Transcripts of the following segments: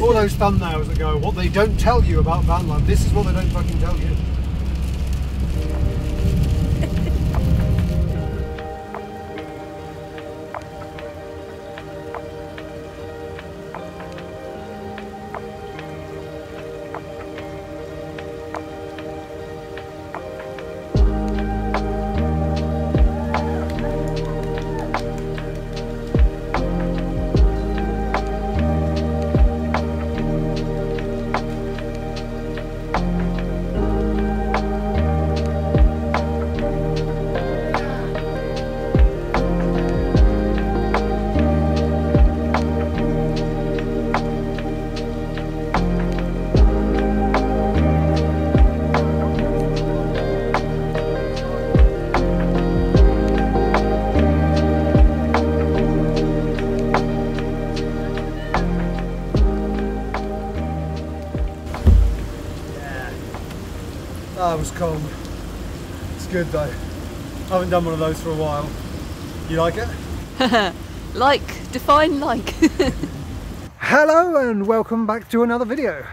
All those thumbnails that go, what they don't tell you about van life. This is what they don't fucking tell you. That was calm. It's good though. I haven't done one of those for a while. You like it? Like, define like. Hello and welcome back to another video.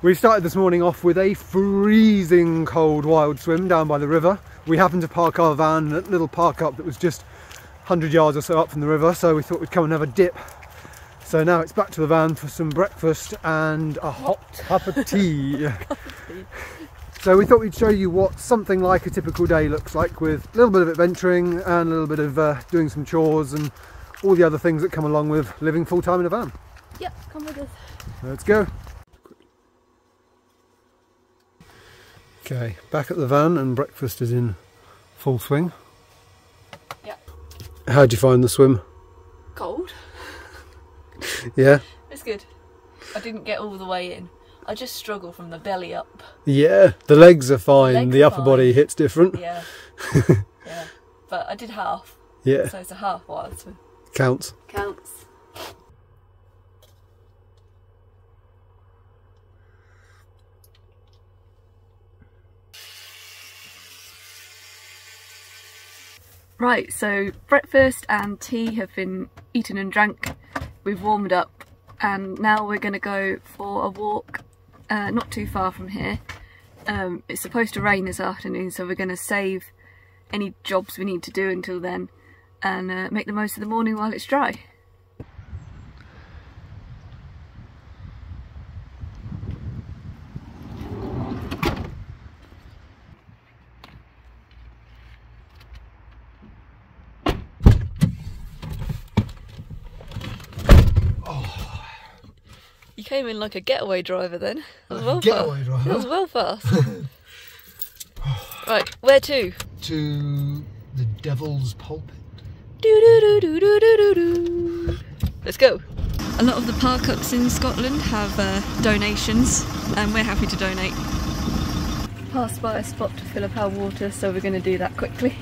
We started this morning off with a freezing cold wild swim down by the river. We happened to park our van at a little park up that was just 100 yards or so up from the river, so we thought we'd come and have a dip. So now it's back to the van for some breakfast and a hot cup of tea. So we thought we'd show you what something like a typical day looks like, with a little bit of adventuring and a little bit of doing some chores and all the other things that come along with living full-time in a van. Yep, come with us. Let's go. Okay, back at the van and breakfast is in full swing. Yep. How'd you find the swim? Cold. Yeah? It's good. I didn't get all the way in. I just struggle from the belly up. Yeah, the legs are fine, the upper body hits different. Yeah. Yeah. But I did half. Yeah. So it's a half wild swim. Counts. Counts. Right, so breakfast and tea have been eaten and drank. We've warmed up and now we're going to go for a walk not too far from here. It's supposed to rain this afternoon, so we're going to save any jobs we need to do until then and make the most of the morning while it's dry. You came in like a getaway driver then. That was well Getaway fast. driver? That was well fast. Right, where to? To the Devil's Pulpit. Do-do-do-do-do-do-do. Let's go. A lot of the park ups in Scotland have donations and we're happy to donate. Passed by a spot to fill up our water, so we're going to do that quickly.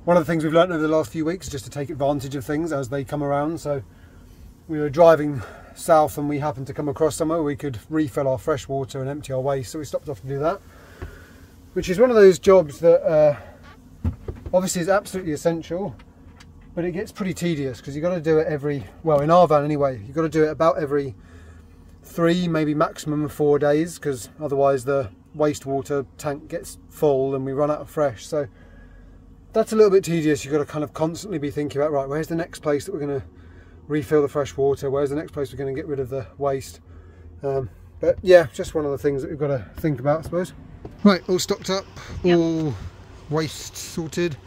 One of the things we've learnt over the last few weeks is just to take advantage of things as they come around. So we were driving south and we happened to come across somewhere where we could refill our fresh water and empty our waste, so we stopped off to do that, which is one of those jobs that obviously is absolutely essential, but it gets pretty tedious because you've got to do it every, well, in our van anyway, you've got to do it about every 3, maybe maximum 4 days, because otherwise the wastewater tank gets full and we run out of fresh. So that's a little bit tedious. You've got to kind of constantly be thinking about, right, where's the next place that we're going to refill the fresh water, where's the next place we're going to get rid of the waste. But yeah, just one of the things that we've got to think about, I suppose. Right, all stocked up, yep. All waste sorted.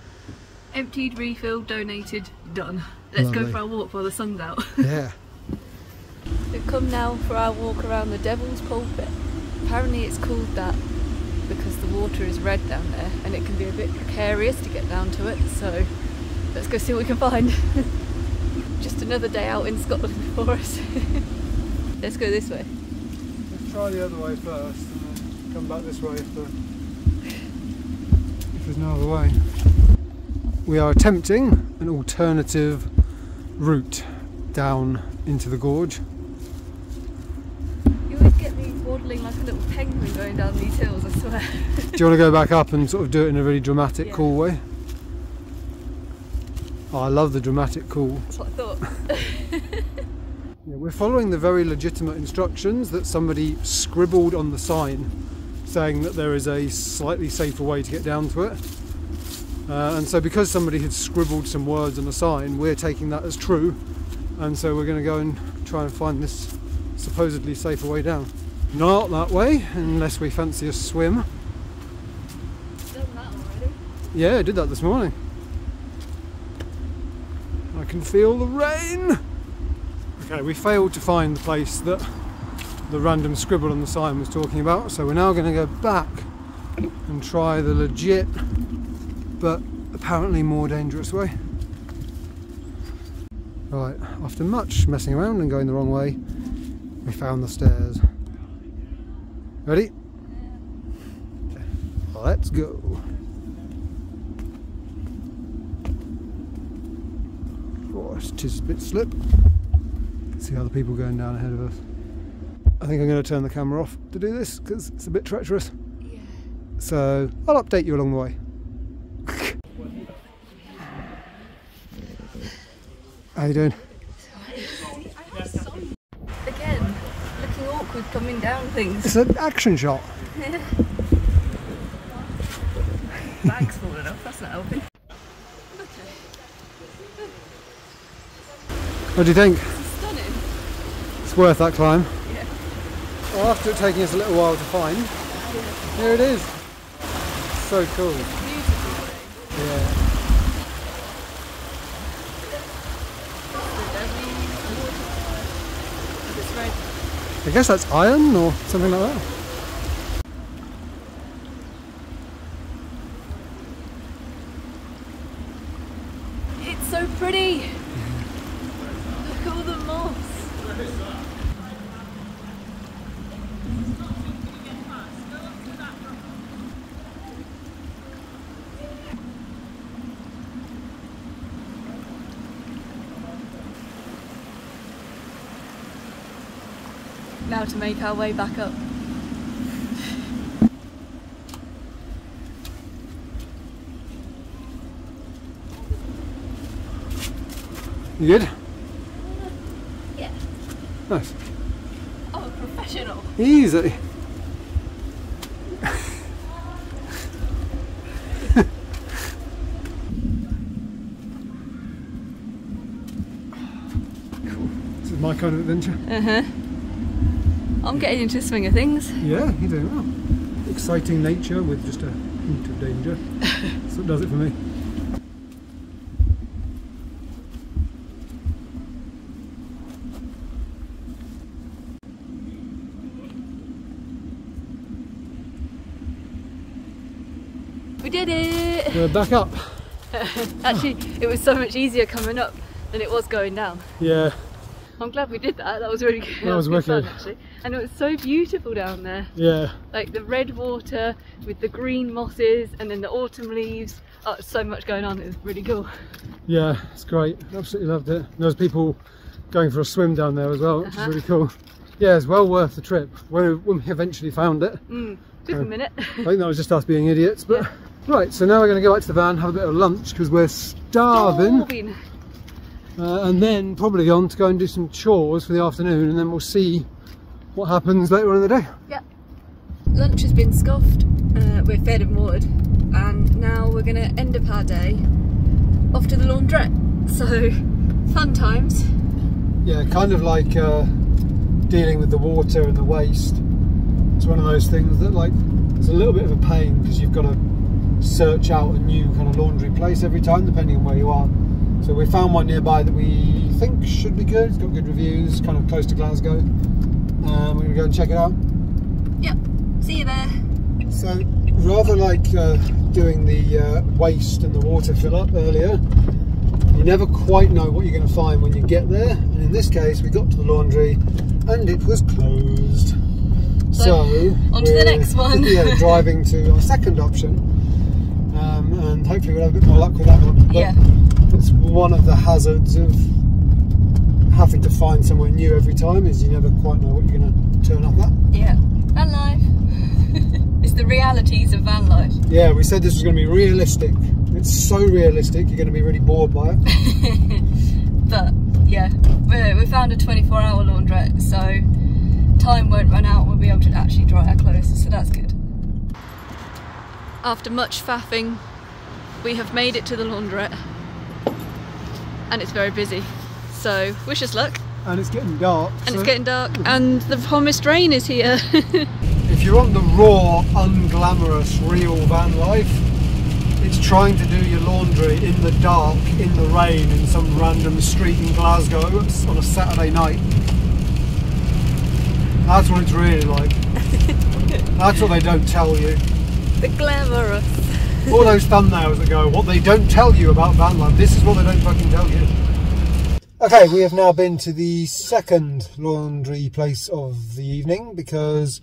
Emptied, refilled, donated, done. Let's Lovely. go for our walk while the sun's out. Yeah. We've come now for our walk around the Devil's Pulpit. Apparently it's called that because the water is red down there and it can be a bit precarious to get down to it, so let's go see what we can find. Just another day out in Scotland for us. Let's go this way. Let's try the other way first and then come back this way if there's no other way. We are attempting an alternative route down into the gorge. You always get me waddling like a little penguin going down these hills, I swear. Do you want to go back up and sort of do it in a really dramatic, cool way? Oh, I love the dramatic cool. That's what I thought. Yeah, we're following the very legitimate instructions that somebody scribbled on the sign saying that there is a slightly safer way to get down to it. And so because somebody had scribbled some words on the sign, we're taking that as true. And so we're going to go and try and find this supposedly safer way down. Not that way, unless we fancy a swim. You've done that already? Yeah, I did that this morning. I can feel the rain. Okay, we failed to find the place that the random scribble on the sign was talking about, so we're now going to go back and try the legit but apparently more dangerous way. Right, after much messing around and going the wrong way, we found the stairs. Ready? Let's go. Oh, it's just a bit slip. See other people going down ahead of us. I think I'm going to turn the camera off to do this because it's a bit treacherous. Yeah. So I'll update you along the way. How you doing? Again, looking awkward coming down things. It's an action shot. Bag's falling off, that's not helping. Okay. What do you think? It's stunning. It's worth that climb. Yeah. Well, after it taking us a little while to find, here it is. So cool. Beautiful. Yeah. I guess that's iron or something like that. It's so pretty. Look at all the moss. Now to make our way back up. You good? Yeah. Nice. Oh, professional. Easy. Cool. This is my kind of adventure. Uh-huh. I'm getting into the swing of things. Yeah, you're doing well. Exciting nature with just a hint of danger. That's what does it for me. We did it! We're back up. Actually, it was so much easier coming up than it was going down. Yeah. I'm glad we did that. That was really good. That was good wicked. fun, actually. And it was so beautiful down there. Yeah. Like the red water with the green mosses and then the autumn leaves. Oh, so much going on. It was really cool. Yeah, it's great. Absolutely loved it. There was people going for a swim down there as well, which is really cool. Yeah, it's well worth the trip when we eventually found it. Took a minute. I think that was just us being idiots, but Yeah. Right. So now we're going to go back to the van, have a bit of lunch because we're starving. And then probably on to go and do some chores for the afternoon, and then we'll see what happens later on in the day. Yeah. Lunch has been scoffed, we're fed and watered, and now we're going to end up our day off to the laundrette. So, fun times. Yeah, kind of like dealing with the water and the waste. It's one of those things that like it's a little bit of a pain because you've got to search out a new kind of laundry place every time depending on where you are. So we found one nearby that we think should be good. It's got good reviews, kind of close to Glasgow. We're going to go and check it out. Yep, see you there. So rather like doing the waste and the water fill up earlier, you never quite know what you're going to find when you get there. And in this case, we got to the laundry and it was closed. So on to the next one. Yeah, driving to our second option. And hopefully we'll have a bit more luck with that one. But yeah. it's one of the hazards of having to find somewhere new every time, is you never quite know what you're going to turn up at. Yeah, van life. It's the realities of van life. Yeah, we said this was going to be realistic. It's so realistic, you're going to be really bored by it. But yeah, we found a 24-hour laundrette, so time won't run out. We'll be able to actually dry our clothes, so that's good. After much faffing, we have made it to the laundrette, and it's very busy. So wish us luck. And it's getting dark. And it's getting dark, and the promised rain is here. If you're on the raw, unglamorous, real van life, it's trying to do your laundry in the dark, in the rain, in some random street in Glasgow on a Saturday night. That's what it's really like. That's what they don't tell you. The glamorous. All those thumbnails that go, what they don't tell you about van life, this is what they don't fucking tell you. Okay, we have now been to the second laundry place of the evening, because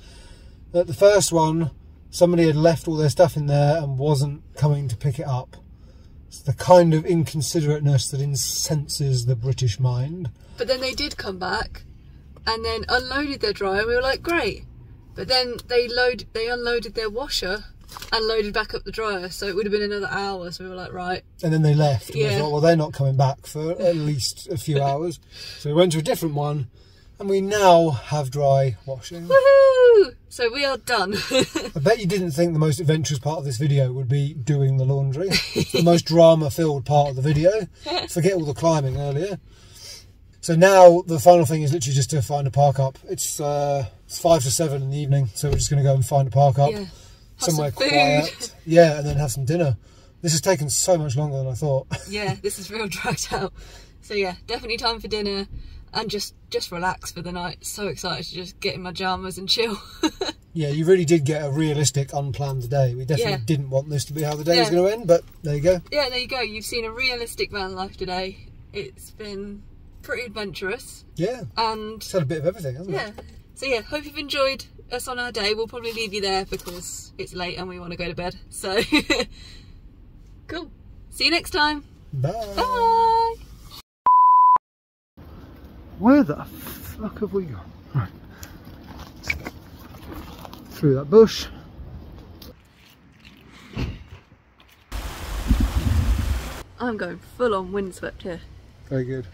at the first one, somebody had left all their stuff in there and wasn't coming to pick it up. It's the kind of inconsiderateness that incenses the British mind. But then they did come back and then unloaded their dryer, and we were like, great. But then they unloaded their washer and loaded back up the dryer, so it would have been another hour, so we were like, right. And then they left, and yeah. we thought, well, they're not coming back for at least a few hours. So we went to a different one, and we now have dry washing. Woohoo! So we are done. I bet you didn't think the most adventurous part of this video would be doing the laundry. It's the most drama-filled part of the video. Forget all the climbing earlier. So now the final thing is literally just to find a park up. It's 5 to 7 in the evening, so we're just going to go and find a park up. Yeah. Somewhere quiet. Yeah, and then have some dinner. This has taken so much longer than I thought. Yeah, this is real dragged out. So yeah, definitely time for dinner and just relax for the night. So excited to just get in my pyjamas and chill. Yeah, you really did get a realistic, unplanned day. We definitely didn't want this to be how the day was going to end, but there you go. Yeah, there you go. You've seen a realistic van life today. It's been pretty adventurous. Yeah. And it's had a bit of everything, hasn't it? Yeah. So yeah, hope you've enjoyed us on our day. We'll probably leave you there because it's late and we want to go to bed. So cool. See you next time. Bye. Bye. Where the fuck have we gone? Right. Through that bush. I'm going full on windswept here. Very good.